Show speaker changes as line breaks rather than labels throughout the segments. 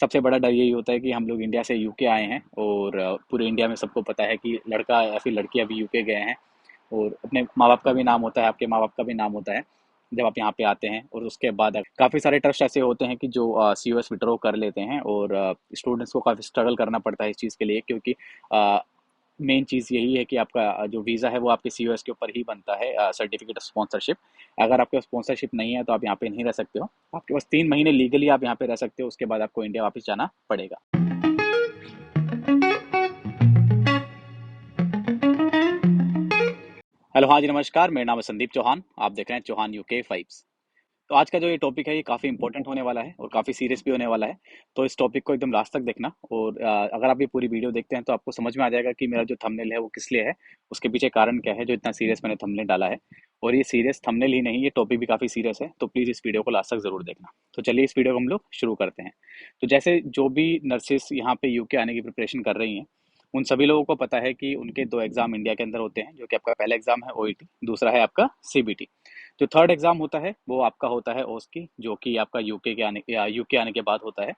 सबसे बड़ा डर यही होता है कि हम लोग इंडिया से यूके आए हैं और पूरे इंडिया में सबको पता है कि लड़का या फिर लड़की अभी यूके गए हैं और अपने माँ बाप का भी नाम होता है, आपके माँ बाप का भी नाम होता है जब आप यहाँ पे आते हैं। और उसके बाद काफ़ी सारे ट्रस्ट ऐसे होते हैं कि जो सीओएस विड्रॉ कर लेते हैं और स्टूडेंट्स को काफ़ी स्ट्रगल करना पड़ता है इस चीज़ के लिए, क्योंकि मेन चीज़ यही है कि आपका जो वीज़ा है वो आपके सीओएस के ऊपर ही बनता है, सर्टिफिकेट ऑफ स्पॉन्सरशिप। अगर आपके पास स्पॉन्सरशिप नहीं है तो आप यहाँ पे नहीं रह सकते हो। आपके पास 3 महीने लीगली आप यहाँ पे रह सकते हो, उसके बाद आपको इंडिया वापस जाना पड़ेगा। हेलो, हाँ जी, नमस्कार। मेरा नाम है संदीप चौहान। आप देख रहे हैं चौहान यूके फाइव्स। तो आज का जो ये टॉपिक है ये काफ़ी इंपॉर्टेंट होने वाला है और काफ़ी सीरियस भी होने वाला है। तो इस टॉपिक को एकदम लास्ट तक देखना और अगर आप ये पूरी वीडियो देखते हैं तो आपको समझ में आ जाएगा कि मेरा जो थंबनेल है वो किस लिए है, उसके पीछे कारण क्या है जो इतना सीरियस मैंने थंबनेल डाला है। और ये सीरियस थंबनेल ही नहीं, ये टॉपिक भी काफ़ी सीरियस है, तो प्लीज़ इस वीडियो को लास्ट तक ज़रूर देखना। तो चलिए इस वीडियो को हम लोग शुरू करते हैं। तो जैसे जो भी नर्सेस यहाँ पे यूके आने की प्रिपरेशन कर रही हैं, उन सभी लोगों को पता है कि उनके 2 एग्ज़ाम इंडिया के अंदर होते हैं, जो कि आपका पहला एग्ज़ाम है ओईटी, दूसरा है आपका सीबीटी। जो थर्ड एग्जाम होता है वो आपका होता है ओस्की, जो कि आपका यूके के आने या यूके आने के बाद होता है।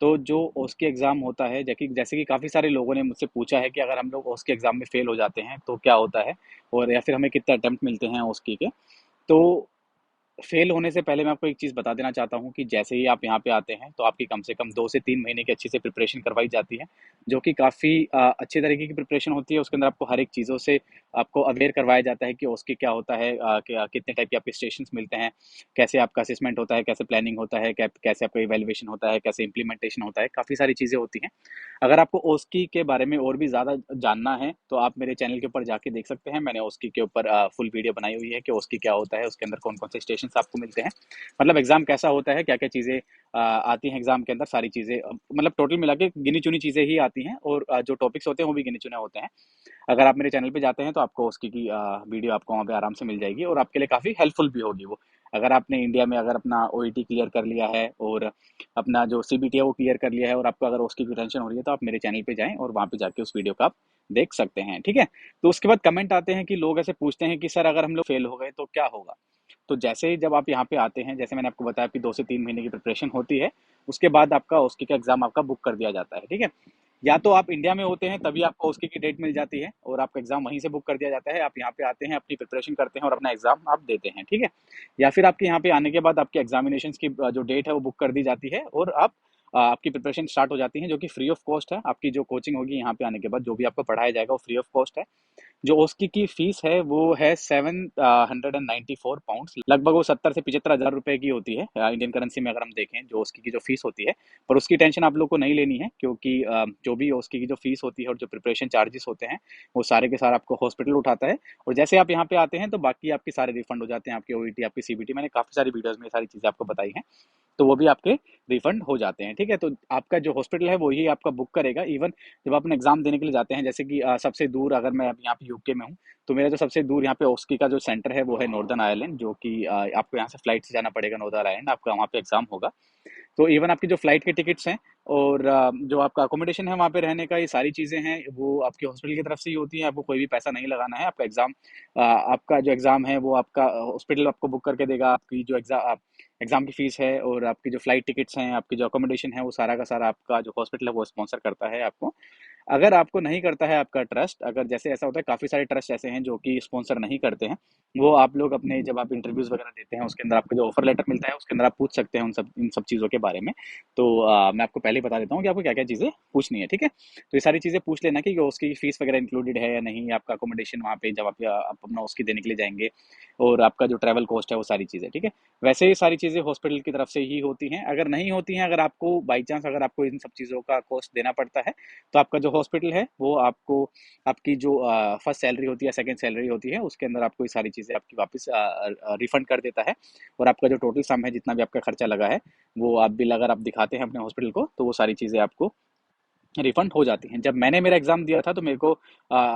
तो जो ओस्की एग्जाम होता है, जैसे कि काफ़ी सारे लोगों ने मुझसे पूछा है कि अगर हम लोग ओस्की एग्जाम में फेल हो जाते हैं तो क्या होता है, और या फिर हमें कितने अटेम्प्ट मिलते हैं ओस्की के। तो फेल होने से पहले मैं आपको एक चीज़ बता देना चाहता हूँ कि जैसे ही आप यहाँ पे आते हैं तो आपकी कम से कम 2 से 3 महीने की अच्छी से प्रिपरेशन करवाई जाती है, जो कि काफ़ी अच्छे तरीके की प्रिपरेशन होती है। उसके अंदर आपको हर एक चीज़ों से आपको अवेयर करवाया जाता है कि उसकी क्या होता है, कितने टाइप के आपके स्टेशंस मिलते हैं, कैसे आपका असेसमेंट होता है, कैसे प्लानिंग होता है, कैसे आपका इवेल्युएशन होता है, कैसे इंप्लीमेंटेशन होता है, काफ़ी सारी चीज़ें होती हैं। अगर आपको ओस्की के बारे में और भी ज़्यादा जानना है तो आप मेरे चैनल के ऊपर जाके देख सकते हैं। मैंने ओस्की के ऊपर फुल वीडियो बनाई हुई है कि ओस्की क्या होता है, उसके अंदर कौन कौन से स्टेशन आपको मिलते हैं, मतलब एग्जाम कैसा होता है, क्या क्या चीज़ें आती हैं एग्जाम के अंदर, सारी चीज़ें मतलब टोटल मिला के गिनी चुनी चीज़ें ही आती हैं, और जो टॉपिक्स होते हैं वो भी गिने चुने होते हैं। अगर आप मेरे चैनल पे जाते हैं तो आपको उसकी की वीडियो आपको वहाँ पे आराम से मिल जाएगी और आपके लिए काफ़ी हेल्पफुल भी होगी वो। अगर आपने इंडिया में अगर अपना ओईटी क्लियर कर लिया है और अपना जो सीबीटी है वो क्लियर कर लिया है और आपको अगर उसकी भी टेंशन हो रही है तो आप मेरे चैनल पे जाएं और वहाँ पे जाके उस वीडियो को आप देख सकते हैं, ठीक है। तो उसके बाद कमेंट आते हैं कि लोग ऐसे पूछते हैं कि सर अगर हम लोग फेल हो गए तो क्या होगा। तो जैसे ही जब आप यहाँ पे आते हैं, जैसे मैंने आपको बताया कि 2 से 3 महीने की प्रिपरेशन होती है, उसके बाद आपका ओस्की का एग्जाम आपका बुक कर दिया जाता है, ठीक है। या तो आप इंडिया में होते हैं तभी आपको उसकी की डेट मिल जाती है और आपका एग्जाम वहीं से बुक कर दिया जाता है, आप यहाँ पे आते हैं, अपनी प्रिपरेशन करते हैं और अपना एग्जाम आप देते हैं, ठीक है। या फिर आपके यहाँ पे आने के बाद आपके एग्जामिनेशन की जो डेट है वो बुक कर दी जाती है और आप आपकी प्रिपरेशन स्टार्ट हो जाती है, जो कि फ्री ऑफ कॉस्ट है। आपकी जो कोचिंग होगी यहाँ पे आने के बाद जो भी आपको पढ़ाया जाएगा वो फ्री ऑफ कॉस्ट है। जो उसकी की फीस है वो है 794 पाउंड, लगभग वो 70 से 75 हज़ार रुपए की होती है इंडियन करेंसी में, अगर हम देखें जो उसकी की जो फीस होती है। पर उसकी टेंशन आप लोग को नहीं लेनी है, क्योंकि जो भी उसकी की जो फीस होती है और जो प्रिपरेशन चार्जेस होते हैं वो सारे के सारे आपको हॉस्पिटल उठाता है। और जैसे आप यहाँ पे आते हैं तो बाकी आपके सारे रिफंड हो जाते हैं, आपके ओईटी आपकी सीबीटी, मैंने काफ़ी सारी वीडियोज़ में ये सारी चीज़ें आपको बताई हैं, तो वो भी आपके रिफंड हो जाते हैं, ठीक है। तो आपका जो हॉस्पिटल है वही आपका बुक करेगा। इवन जब आप अपना एग्जाम देने के लिए जाते हैं, जैसे कि सबसे दूर अगर मैं अब यहाँ पे यूके में हूँ, तो मेरा जो सबसे दूर यहाँ पे ओस्की का जो सेंटर है वो है नॉर्दर्न आयरलैंड, जो कि आपको यहाँ से फ्लाइट से जाना पड़ेगा नॉर्दर्न आयरलैंड, आपका वहाँ पे एग्जाम होगा। तो इवन आपकी जो फ्लाइट के टिकट्स हैं और जो आपका अकोमोडेशन है वहाँ पे रहने का, ये सारी चीज़ें हैं वो आपके हॉस्पिटल की तरफ से ही होती है, आपको कोई भी पैसा नहीं लगाना है। आपका एग्ज़ाम आपका जो एग्ज़ाम है वो आपका हॉस्पिटल आपको बुक करके देगा। आपकी जो एग्ज़ाम की फ़ीस है और आपकी जो फ्लाइट टिकट्स हैं, आपकी जो अकोमोडेशन है, वो सारा का सारा आपका जो हॉस्पिटल है वो स्पॉन्सर करता है आपको। अगर आपको नहीं करता है आपका ट्रस्ट, अगर जैसे ऐसा होता है काफ़ी सारे ट्रस्ट ऐसे हैं जो कि स्पॉन्सर नहीं करते हैं, वो आप लोग अपने जब आप इंटरव्यूज़ वगैरह देते हैं उसके अंदर आपको जो ऑफर लेटर मिलता है उसके अंदर आप पूछ सकते हैं इन सब चीज़ों के बारे में। तो मैं आपको पहले ही बता देता हूँ कि आपको क्या क्या चीज़ें पूछनी है, ठीक है। तो ये सारी चीज़ें पूछ लेना कि उसकी फीस वगैरह इंक्लूडेड है या नहीं, आपका अकोमोडेशन वहाँ पे जब आप अपना उसकी देने के लिए जाएंगे, और आपका जो ट्रैवल कॉस्ट है वो सारी चीज़ें, ठीक है। वैसे ये सारी चीज़ें हॉस्पिटल की तरफ से ही होती हैं। अगर नहीं होती हैं, अगर आपको बाई चांस अगर आपको इन सब चीज़ों का कॉस्ट देना पड़ता है, तो आपका जो हॉस्पिटल है वो आपको आपकी जो फर्स्ट सैलरी होती है, सेकंड सैलरी होती है, उसके अंदर आपको ये सारी चीज़ें आपकी वापस रिफंड कर देता है। और आपका जो टोटल सम है, जितना भी आपका खर्चा लगा है, वो आप बिल अगर आप दिखाते हैं अपने हॉस्पिटल को, तो वो सारी चीज़ें आपको रिफंड हो जाती हैं। जब मैंने मेरा एग्ज़ाम दिया था तो मेरे को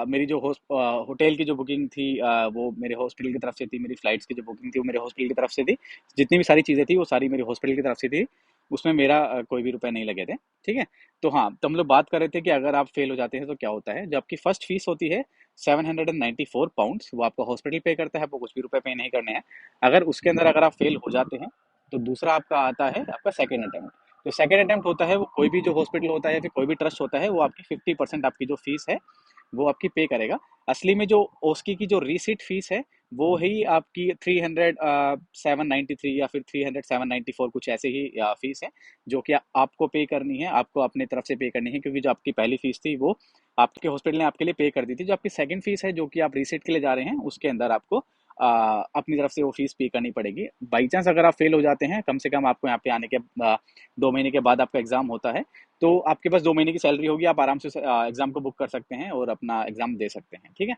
मेरी जो होटल की जो बुकिंग थी वो मेरे हॉस्पिटल की तरफ से थी, मेरी फ़्लाइट्स की जो बुकिंग थी वो मेरे हॉस्पिटल की तरफ से थी। जितनी भी सारी चीज़ें थी वो सारी मेरी हॉस्पिटल की तरफ से थी। उसमें मेरा कोई भी रुपए नहीं लगे थे, ठीक है। तो हाँ, तो हम लोग बात कर रहे थे कि अगर आप फेल हो जाते हैं तो क्या होता है। जो आपकी फर्स्ट फीस होती है 794 पाउंड्स, वो आपका हॉस्पिटल पे करता है, आपको कुछ भी रुपए पे नहीं करने हैं। अगर उसके अंदर अगर आप फेल हो जाते हैं तो दूसरा आपका आता है आपका सेकेंड अटेम्प्ट। तो सेकंड अटेम्प्ट होता है वो कोई भी जो हॉस्पिटल होता है या फिर कोई भी ट्रस्ट होता है वो आपकी 50% आपकी जो फीस है वो आपकी पे करेगा। असली में जो ओस्की की जो रीसीट फीस है वो ही आपकी 300 793 या फिर 300 794 कुछ ऐसे ही फीस है, जो कि आपको पे करनी है, आपको अपने तरफ से पे करनी है, क्योंकि जो आपकी पहली फीस थी वो आपके हॉस्पिटल ने आपके लिए पे कर दी थी। जो आपकी सेकंड फीस है जो कि आप रीसेट के लिए जा रहे हैं उसके अंदर आपको अपनी तरफ से वो फीस पे करनी पड़ेगी। बाई चांस अगर आप फेल हो जाते हैं, कम से कम आपको यहाँ पे आने के 2 महीने के बाद आपका एग्जाम होता है, तो आपके पास 2 महीने की सैलरी होगी, आप आराम से एग्जाम को बुक कर सकते हैं और अपना एग्जाम दे सकते हैं। ठीक है।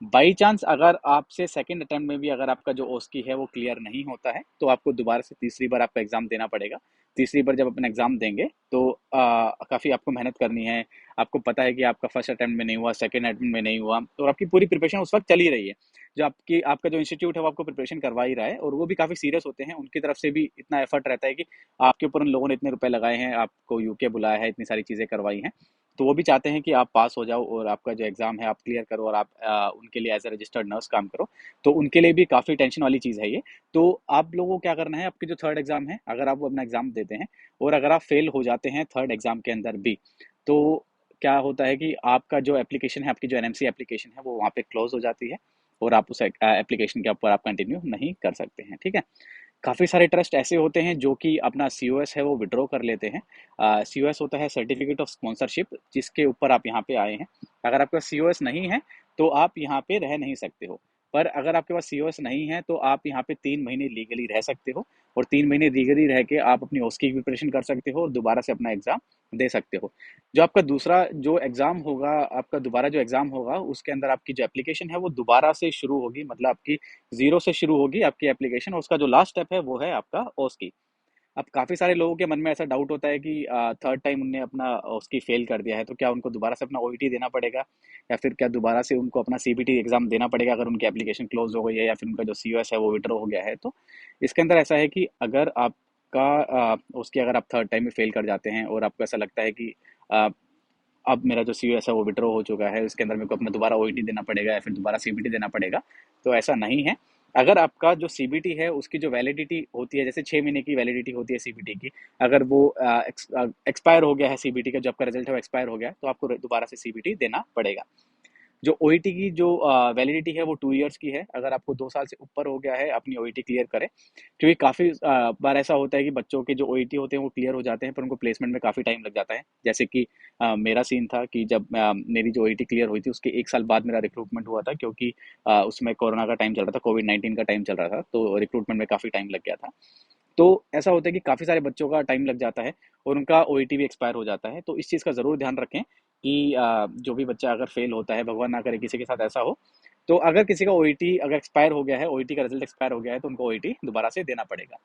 बाई चांस अगर आपसे सेकंड अटेम्प्ट में भी अगर आपका जो ओस्की है वो क्लियर नहीं होता है, तो आपको दोबारा से तीसरी बार आपका एग्जाम देना पड़ेगा। तीसरी बार जब अपना एग्जाम देंगे तो काफ़ी आपको मेहनत करनी है। आपको पता है कि आपका फर्स्ट अटेम्प्ट में नहीं हुआ, सेकंड अटेम्प्ट में नहीं हुआ, तो आपकी पूरी प्रिपरेशन उस वक्त चल ही रही है। जो आपका जो इंस्टीट्यूट है वो आपको प्रिपरेशन करवा ही रहा है, और वो भी काफ़ी सीरियस होते हैं, उनकी तरफ से भी इतना एफर्ट रहता है कि आपके ऊपर उन लोगों ने इतने रुपए लगाए हैं, आपको यूके बुलाया है, इतनी सारी चीज़ें करवाई हैं, तो वो भी चाहते हैं कि आप पास हो जाओ और आपका जो एग्ज़ाम है आप क्लियर करो, और आप उनके लिए एज ए रजिस्टर्ड नर्स काम करो। तो उनके लिए भी काफ़ी टेंशन वाली चीज़ है ये। तो आप लोगों को क्या करना है, आपके जो थर्ड एग्ज़ाम है, अगर आप वो अपना एग्ज़ाम देते हैं और अगर आप फेल हो जाते हैं थर्ड एग्ज़ाम के अंदर भी, तो क्या होता है कि आपका जो एप्लीकेशन है, आपकी जो एनएमसी एप्लीकेशन है, वो वहाँ पे क्लोज हो जाती है, और आप उस एप्लीकेशन के ऊपर आप कंटिन्यू नहीं कर सकते हैं। ठीक है। काफ़ी सारे ट्रस्ट ऐसे होते हैं जो कि अपना सीओएस है वो विड्रॉ कर लेते हैं। सीओएस होता है सर्टिफिकेट ऑफ स्पॉन्सरशिप, जिसके ऊपर आप यहाँ पे आए हैं। अगर आपका सीओएस नहीं है तो आप यहाँ पे रह नहीं सकते हो, पर अगर आपके पास सीओएस नहीं है तो आप यहाँ पे 3 महीने लीगली रह सकते हो, और 3 महीने लीगली रह के आप अपनी ओस्की की प्रिपरेशन कर सकते हो और दोबारा से अपना एग्जाम दे सकते हो। जो आपका दूसरा जो एग्जाम होगा, आपका दोबारा जो एग्जाम होगा, उसके अंदर आपकी जो एप्लीकेशन है वो दोबारा से शुरू होगी, मतलब आपकी जीरो से शुरू होगी आपकी एप्लीकेशन, और उसका जो लास्ट स्टेप है वो है आपका ओस्की। अब काफ़ी सारे लोगों के मन में ऐसा डाउट होता है कि थर्ड टाइम उनने अपना उसकी फेल कर दिया है, तो क्या उनको दोबारा से अपना ओईटी देना पड़ेगा, या फिर क्या दोबारा से उनको अपना सीबीटी एग्जाम देना पड़ेगा अगर उनकी एप्लीकेशन क्लोज हो गई है, या फिर उनका जो सीओएस है वो विड्रॉ हो गया है। तो इसके अंदर ऐसा है कि अगर आपका उसकी अगर आप थर्ड टाइम में फेल कर जाते हैं और आपको ऐसा लगता है कि अ, अब मेरा जो सीओएस है वो विड्रॉ हो चुका है, उसके अंदर मेरे को अपना दोबारा ओईटी देना पड़ेगा या फिर दोबारा सीबीटी देना पड़ेगा, तो ऐसा नहीं है। अगर आपका जो सीबीटी है उसकी जो वैलिडिटी होती है, जैसे 6 महीने की वैलिडिटी होती है सीबीटी की, अगर वो एक्सपायर हो गया है सीबीटी का, जो आपका रिजल्ट है वो एक्सपायर हो गया है, तो आपको दोबारा से सीबीटी देना पड़ेगा। जो ओईटी की जो वैलिडिटी है वो 2 इयर्स की है। अगर आपको 2 साल से ऊपर हो गया है अपनी ओईटी क्लियर करें, क्योंकि काफ़ी बार ऐसा होता है कि बच्चों के जो ओईटी होते हैं वो क्लियर हो जाते हैं, पर उनको प्लेसमेंट में काफ़ी टाइम लग जाता है। जैसे कि मेरा सीन था कि जब मेरी जो ओईटी क्लियर हुई थी उसके 1 साल बाद मेरा रिक्रूटमेंट हुआ था, क्योंकि उसमें कोरोना का टाइम चल रहा था, कोविड-19 का टाइम चल रहा था, तो रिक्रूटमेंट में काफ़ी टाइम लग गया था। तो ऐसा होता है कि काफ़ी सारे बच्चों का टाइम लग जाता है और उनका ओईटी भी एक्सपायर हो जाता है। तो इस चीज़ का ज़रूर ध्यान रखें कि जो भी बच्चा अगर फेल होता है, भगवान ना करे किसी के साथ ऐसा हो, तो अगर किसी का ओईटी अगर एक्सपायर हो गया है, ओईटी का रिजल्ट एक्सपायर हो गया है, तो उनको ओईटी दोबारा से देना पड़ेगा।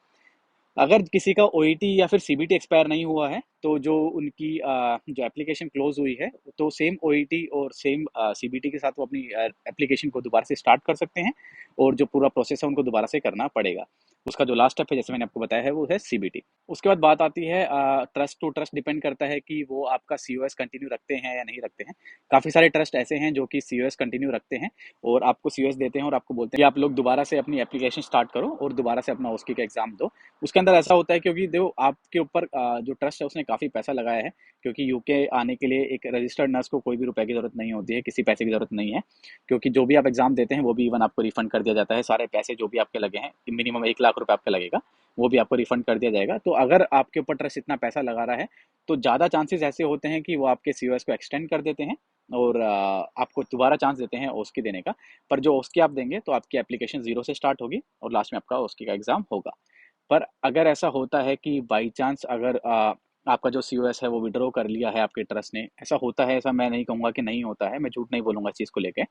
अगर किसी का ओईटी या फिर सीबीटी एक्सपायर नहीं हुआ है, तो जो उनकी जो एप्लीकेशन क्लोज हुई है, तो सेम ओईटी और सेम सीबीटी के साथ वो अपनी एप्लीकेशन को दोबारा से स्टार्ट कर सकते हैं, और जो पूरा प्रोसेस है उनको दोबारा से करना पड़ेगा। उसका जो लास्ट स्टेप है, जैसे मैंने आपको बताया है, वो है सीबीटी। उसके बाद बात आती है ट्रस्ट टू ट्रस्ट डिपेंड करता है कि वो आपका सीओएस कंटिन्यू रखते हैं या नहीं रखते हैं। काफ़ी सारे ट्रस्ट ऐसे हैं जो कि सीओएस कंटिन्यू रखते हैं और आपको सीओएस देते हैं और आपको बोलते हैं कि आप लोग दोबारा से अपनी एप्लीकेशन स्टार्ट करो और दोबारा से अपना ओस्की का एग्जाम दो। उसके अंदर ऐसा होता है क्योंकि देखो आपके ऊपर जो ट्रस्ट है उसने काफ़ी पैसा लगाया है, क्योंकि यूके आने के लिए एक रजिस्टर्ड नर्स को कोई भी रुपए की ज़रूरत नहीं होती है, किसी पैसे की ज़रूरत नहीं है, क्योंकि जो भी आप एग्जाम देते हैं वो भी इवन आपको रिफंड कर दिया जाता है। सारे पैसे जो भी आपके लगे हैं, मिनिमम 1 लाख रुपए आपका लगेगा, वो भी आपको रिफंड कर दिया जाएगा। तो अगर आपके ऊपर ट्रस्ट इतना पैसा लगा रहा है, तो ज़्यादा चांसेस ऐसे होते हैं कि वो आपके सीओएस को एक्सटेंड कर देते हैं और आपको दोबारा चांस देते हैं ओस्की देने का। पर जो ओस्की आप देंगे तो आपकी एप्लीकेशन जीरो से स्टार्ट होगी और लास्ट में आपका ओस्की का एग्जाम होगा। पर अगर ऐसा होता है कि बाई चांस अगर आपका जो सीओएस है वो विड्रॉ कर लिया है आपके ट्रस्ट ने, ऐसा होता है, ऐसा मैं नहीं कहूँगा कि नहीं होता है, मैं झूठ नहीं बोलूँगा इस चीज़ को लेके।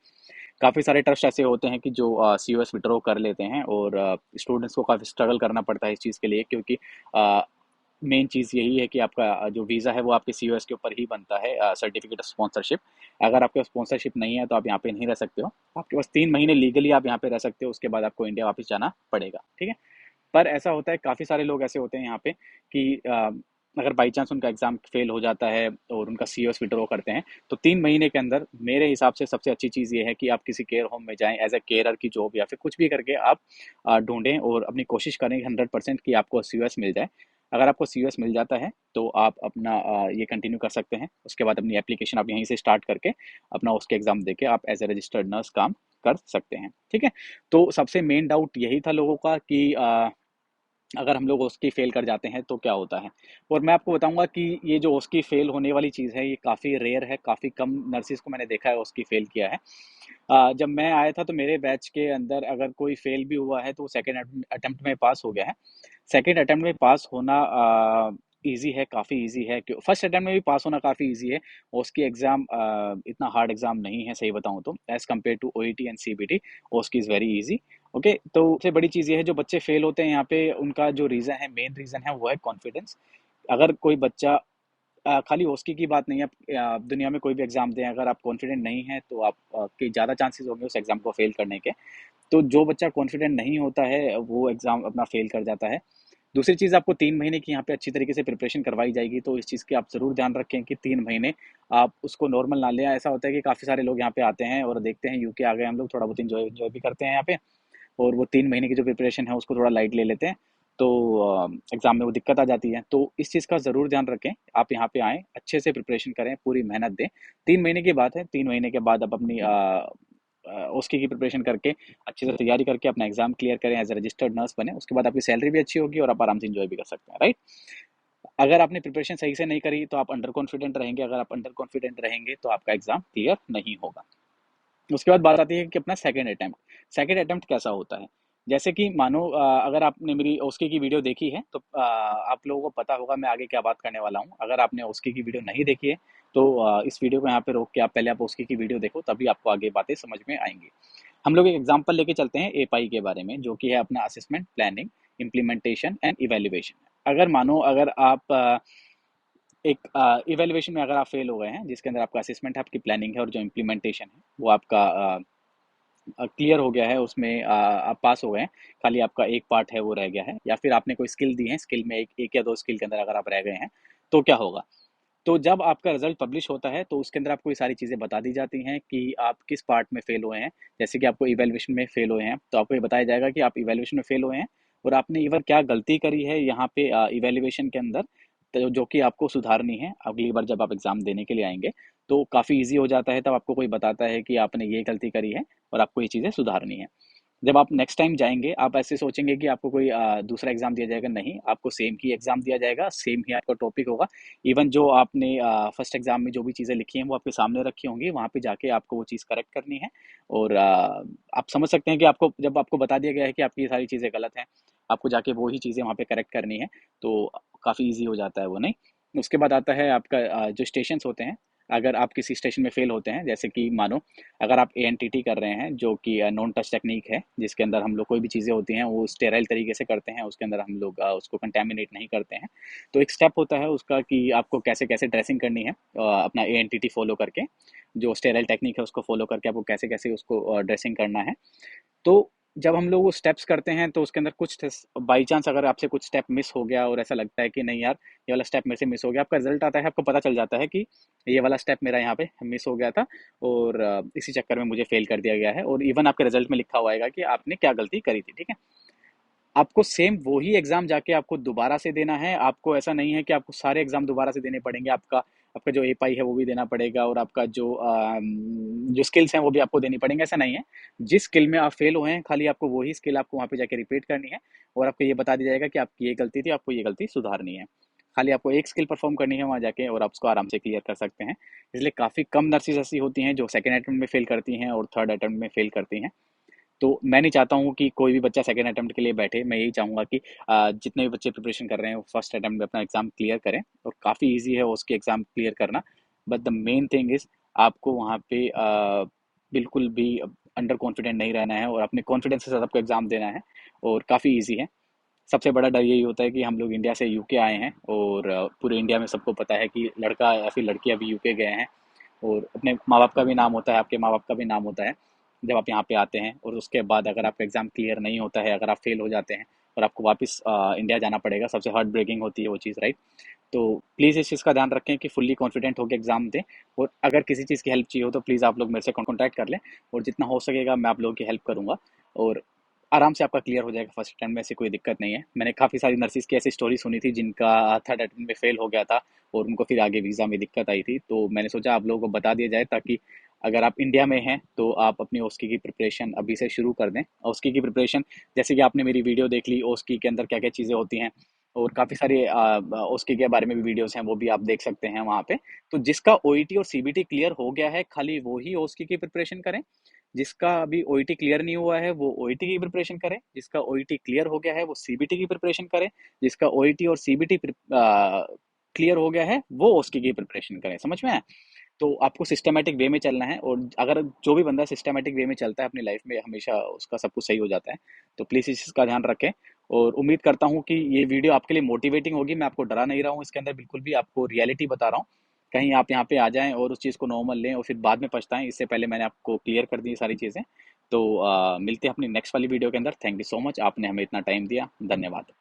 काफ़ी सारे ट्रस्ट ऐसे होते हैं कि जो सीओएस विड्रॉ कर लेते हैं, और स्टूडेंट्स को काफ़ी स्ट्रगल करना पड़ता है इस चीज़ के लिए, क्योंकि मेन चीज़ यही है कि आपका जो वीज़ा है वो आपके सीओएस के ऊपर ही बनता है, सर्टिफिकेट ऑफ स्पॉन्सरशिप। अगर आपके पास स्पॉन्सरशिप नहीं है तो आप यहाँ पे नहीं रह सकते हो। आपके पास 3 महीने लीगली आप यहाँ पे रह सकते हो, उसके बाद आपको इंडिया वापस जाना पड़ेगा। ठीक है। पर ऐसा होता है, काफ़ी सारे लोग ऐसे होते हैं यहाँ पे कि अगर बाई चांस उनका एग्ज़ाम फेल हो जाता है और उनका सीओएस विड्रॉ करते हैं, तो 3 महीने के अंदर मेरे हिसाब से सबसे अच्छी चीज़ ये है कि आप किसी केयर होम में जाएं, एज ए केयरर की जॉब या फिर कुछ भी करके आप ढूंढें और अपनी कोशिश करें 100% कि आपको सीओएस मिल जाए। अगर आपको COS मिल जाता है तो आप अपना ये कंटिन्यू कर सकते हैं। उसके बाद अपनी एप्लीकेशन आप यहीं से स्टार्ट करके अपना उसके एग्ज़ाम देके आप एज़ अ रजिस्टर्ड नर्स काम कर सकते हैं, ठीक है? तो सबसे मेन डाउट यही था लोगों का कि अगर हम लोग उसकी फ़ेल कर जाते हैं तो क्या होता है? और मैं आपको बताऊँगा कि ये जो उसकी फ़ेल होने वाली चीज़ है, ये काफ़ी रेयर है, काफ़ी कम नर्सिज़ को मैंने देखा है उसकी फ़ेल किया है। जब मैं आया था तो मेरे बैच के अंदर अगर कोई फ़ेल भी हुआ है तो वो सेकंड अटेम्प्ट में पास हो गया है। सेकंड अटेम्प्ट में पास होना ईज़ी है, काफ़ी ईज़ी है। क्यों फर्स्ट अटेम्प्ट में भी पास होना काफ़ी ईज़ी है। उसकी एग्ज़ाम इतना हार्ड एग्ज़ाम नहीं है सही बताऊँ तो as compared to OET and CBT। उसकी इज़ वेरी ईज़ी। ओके, तो सबसे बड़ी चीज़ ये है जो बच्चे फेल होते हैं यहाँ पे उनका जो रीज़न है, मेन रीज़न है वो है कॉन्फिडेंस। अगर कोई बच्चा खाली ओस्की की बात नहीं है, आप दुनिया में कोई भी एग्ज़ाम दें, अगर आप कॉन्फिडेंट नहीं हैं तो आप के ज़्यादा चांसेस होंगे उस एग्ज़ाम को फेल करने के। तो जो बच्चा कॉन्फिडेंट नहीं होता है वो एग्ज़ाम अपना फेल कर जाता है। दूसरी चीज़, आपको 3 महीने की यहाँ पे अच्छी तरीके से प्रिपरेशन करवाई जाएगी, तो इस चीज़ की आप ज़रूर ध्यान रखें कि 3 महीने आप उसको नॉर्मल ना लें। ऐसा होता है कि काफ़ी सारे लोग यहाँ पे आते हैं और देखते हैं यूके आ गए हम लोग, थोड़ा बहुत एन्जॉय एन्जॉय भी करते हैं यहाँ पे, और वो 3 महीने की जो प्रिपरेशन है उसको थोड़ा लाइट ले लेते हैं, तो एग्ज़ाम में वो दिक्कत आ जाती है। तो इस चीज़ का ज़रूर ध्यान रखें, आप यहाँ पे आएँ, अच्छे से प्रिपरेशन करें, पूरी मेहनत दें। 3 महीने की बात है, 3 महीने के बाद आप अपनी उसकी की प्रिपरेशन करके, अच्छे से तैयारी करके अपना एग्ज़ाम क्लियर करें, एज़ अ रजिस्टर्ड नर्स बनें, उसके बाद आपकी सैलरी भी अच्छी होगी और आप आराम से एन्जॉय भी कर सकते हैं, राइट? अगर आपने प्रिपरेशन सही से नहीं करी तो आप अंडर कॉन्फिडेंट रहेंगे, अगर आप अंडर कॉन्फिडेंट रहेंगे तो आपका एग्ज़ाम क्लियर नहीं होगा। उसके बाद बात आती है कि अपना सेकंड अटेम्प्ट कैसा होता है। जैसे कि मानो अगर आपने मेरी ओस्की की वीडियो देखी है तो आप लोगों को पता होगा मैं आगे क्या बात करने वाला हूँ। अगर आपने ओस्की की वीडियो नहीं देखी है तो इस वीडियो को यहाँ पे रोक के आप पहले आप ओस्की की वीडियो देखो, तभी आपको आगे बातें समझ में आएंगी। हम लोग एक एग्जांपल लेके चलते हैं एपाई के बारे में, जो कि है अपना assessment, planning, implementation and evaluation. अगर मानो अगर आप एक इवेल्युएशन में अगर आप फेल हो गए हैं, जिसके अंदर आपका असेसमेंट है, आपकी प्लानिंग है और जो इम्प्लीमेंटेशन है वो आपका क्लियर हो गया है, उसमें आप पास हो गए हैं, खाली आपका एक पार्ट है वो रह गया है, या फिर आपने कोई स्किल दी है, स्किल में एक एक या दो स्किल के अंदर अगर आप रह गए हैं, तो क्या होगा? तो जब आपका रिजल्ट पब्लिश होता है तो उसके अंदर आपको ये सारी चीज़ें बता दी जाती हैं कि आप किस पार्ट में फेल हुए हैं। जैसे कि आपको इवैल्यूएशन में फेल हुए हैं तो आपको ये बताया जाएगा कि आप इवैल्यूएशन में फेल हुए हैं और आपने इवन क्या गलती करी है यहाँ पे इवैल्यूएशन के अंदर, तो जो कि आपको सुधारनी है अगली बार जब आप एग्जाम देने के लिए आएंगे। तो काफ़ी ईजी हो जाता है, तब आपको कोई बताता है कि आपने ये गलती करी है और आपको ये चीज़ें सुधारनी है। जब आप नेक्स्ट टाइम जाएंगे आप ऐसे सोचेंगे कि आपको कोई दूसरा एग्जाम दिया जाएगा, नहीं, आपको सेम ही एग्जाम दिया जाएगा, सेम ही आपका टॉपिक होगा। इवन जो आपने फर्स्ट एग्जाम में जो भी चीज़ें लिखी हैं वो आपके सामने रखी होंगी, वहाँ पे जाके आपको वो चीज़ करेक्ट करनी है। और आप समझ सकते हैं कि आपको जब आपको बता दिया गया है कि आपकी ये सारी चीज़ें गलत हैं, आपको जाके वो ही चीज़ें वहाँ पे करेक्ट करनी है, तो काफ़ी ईजी हो जाता है वो, नहीं? उसके बाद आता है आपका जो स्टेशंस होते हैं। अगर आप किसी स्टेशन में फेल होते हैं, जैसे कि मानो अगर आप एएनटीटी कर रहे हैं, जो कि नॉन टच टेक्निक है, जिसके अंदर हम लोग कोई भी चीज़ें होती हैं वो स्टेराइल तरीके से करते हैं, उसके अंदर हम लोग उसको कंटेमिनेट नहीं करते हैं। तो एक स्टेप होता है उसका कि आपको कैसे कैसे ड्रेसिंग करनी है, अपना एएनटीटी फॉलो करके, जो स्टेराइल टेक्निक है उसको फॉलो करके आपको कैसे कैसे उसको ड्रेसिंग करना है। तो जब हम लोग वो स्टेप्स करते हैं तो उसके अंदर कुछ बाई चांस अगर आपसे कुछ स्टेप मिस हो गया और ऐसा लगता है कि नहीं यार ये वाला स्टेप मेरे से मिस हो गया, आपका रिजल्ट आता है, आपको पता चल जाता है कि ये वाला स्टेप मेरा यहाँ पे मिस हो गया था और इसी चक्कर में मुझे फेल कर दिया गया है, और इवन आपके रिजल्ट में लिखा हुआ आएगा कि आपने क्या गलती करी थी, ठीक है? आपको सेम वही एग्जाम जाके आपको दोबारा से देना है। आपको ऐसा नहीं है कि आपको सारे एग्जाम दोबारा से देने पड़ेंगे। आपका आपका जो एपाई है वो भी देना पड़ेगा और आपका जो जो स्किल्स हैं वो भी आपको देनी पड़ेंगे, ऐसा नहीं है। जिस स्किल में आप फेल हुए हैं खाली आपको वही स्किल आपको वहाँ पे जाके रिपीट करनी है और आपको ये बता दिया जाएगा कि आपकी ये गलती थी, आपको ये गलती सुधारनी है। खाली आपको एक स्किल परफॉर्म करनी है वहाँ जाके और आप उसको आराम से क्लियर कर सकते हैं। इसलिए काफ़ी कम नर्सेज ऐसी होती हैं जो सेकेंड अटेम्प्ट में फेल करती हैं और थर्ड अटेम्प्ट में फेल करती हैं। तो मैं नहीं चाहता हूँ कि कोई भी बच्चा सेकंड अटेम्प्ट के लिए बैठे। मैं यही चाहूँगा कि जितने भी बच्चे प्रिपरेशन कर रहे हैं वो फर्स्ट अटेम्प्ट में अपना एग्ज़ाम क्लियर करें, और काफ़ी ईज़ी है उसके एग्ज़ाम क्लियर करना। But the main thing is आपको वहाँ पे बिल्कुल भी अंडर कॉन्फिडेंट नहीं रहना है और अपने कॉन्फिडेंस के साथ आपको एग्ज़ाम देना है, और काफ़ी ईज़ी है। सबसे बड़ा डर यही होता है कि हम लोग इंडिया से यूके आए हैं और पूरे इंडिया में सबको पता है कि लड़का या फिर लड़की अभी यूके गए हैं, और अपने माँ बाप का भी नाम होता है, आपके माँ बाप का भी नाम होता है जब आप यहाँ पे आते हैं, और उसके बाद अगर आपका एग्ज़ाम क्लियर नहीं होता है, अगर आप फेल हो जाते हैं और आपको वापस इंडिया जाना पड़ेगा, सबसे हार्ट ब्रेकिंग होती है वो चीज़, राइट? तो प्लीज़ इस चीज़ का ध्यान रखें कि फुल्ली कॉन्फिडेंट होकर एग्ज़ाम दें, और अगर किसी चीज़ की हेल्प चाहिए हो तो प्लीज़ आप लोग मेरे से कॉन्टैक्ट कर लें, और जितना हो सकेगा मैं आप लोगों की हेल्प करूँगा। और आराम से आपका क्लियर हो जाएगा फर्स्ट अटेम्प्ट में, ऐसी कोई दिक्कत नहीं है। मैंने काफ़ी सारी नर्सिस की ऐसी स्टोरी सुनी थी जिनका थर्ड अटेम्प्ट में फेल हो गया था और उनको फिर आगे वीज़ा में दिक्कत आई थी। तो मैंने सोचा आप लोगों को बता दिया जाए, ताकि अगर आप इंडिया में हैं तो आप अपनी ओस्की की प्रिपरेशन अभी से शुरू कर दें। ओस्की की प्रिपरेशन, जैसे कि आपने मेरी वीडियो देख ली, ओस्की के अंदर क्या क्या चीज़ें होती हैं, और काफ़ी सारे ओस्की के बारे में भी वीडियोस हैं, वो भी आप देख सकते हैं वहाँ पे। तो जिसका ओईटी और सीबीटी क्लियर हो गया है, खाली वो ही ओस्की की प्रिपरेशन करें। जिसका अभी ओईटी क्लियर नहीं हुआ है वो ओईटी की प्रिपरेशन करे, जिसका ओईटी क्लियर हो गया है वो सीबीटी की प्रिपरेशन करे, जिसका ओईटी और सीबीटी क्लियर हो गया है वो ओस्की की प्रिपरेशन करे। समझ में आया? तो आपको सिस्टमेटिक वे में चलना है, और अगर जो भी बंदा सिस्टमेटिक वे में चलता है अपनी लाइफ में, हमेशा उसका सब कुछ सही हो जाता है। तो प्लीज़ इस चीज़ का ध्यान रखें, और उम्मीद करता हूँ कि ये वीडियो आपके लिए मोटिवेटिंग होगी। मैं आपको डरा नहीं रहा हूँ इसके अंदर, बिल्कुल भी आपको रियलिटी बता रहा हूँ। कहीं आप यहाँ पे आ जाएं और उस चीज़ को नॉर्मल लें और फिर बाद में पछताएं, इससे पहले मैंने आपको क्लियर कर दी ये सारी चीज़ें। तो मिलते हैं अपनी नेक्स्ट वाली वीडियो के अंदर। थैंक यू सो मच, आपने हमें इतना टाइम दिया। धन्यवाद।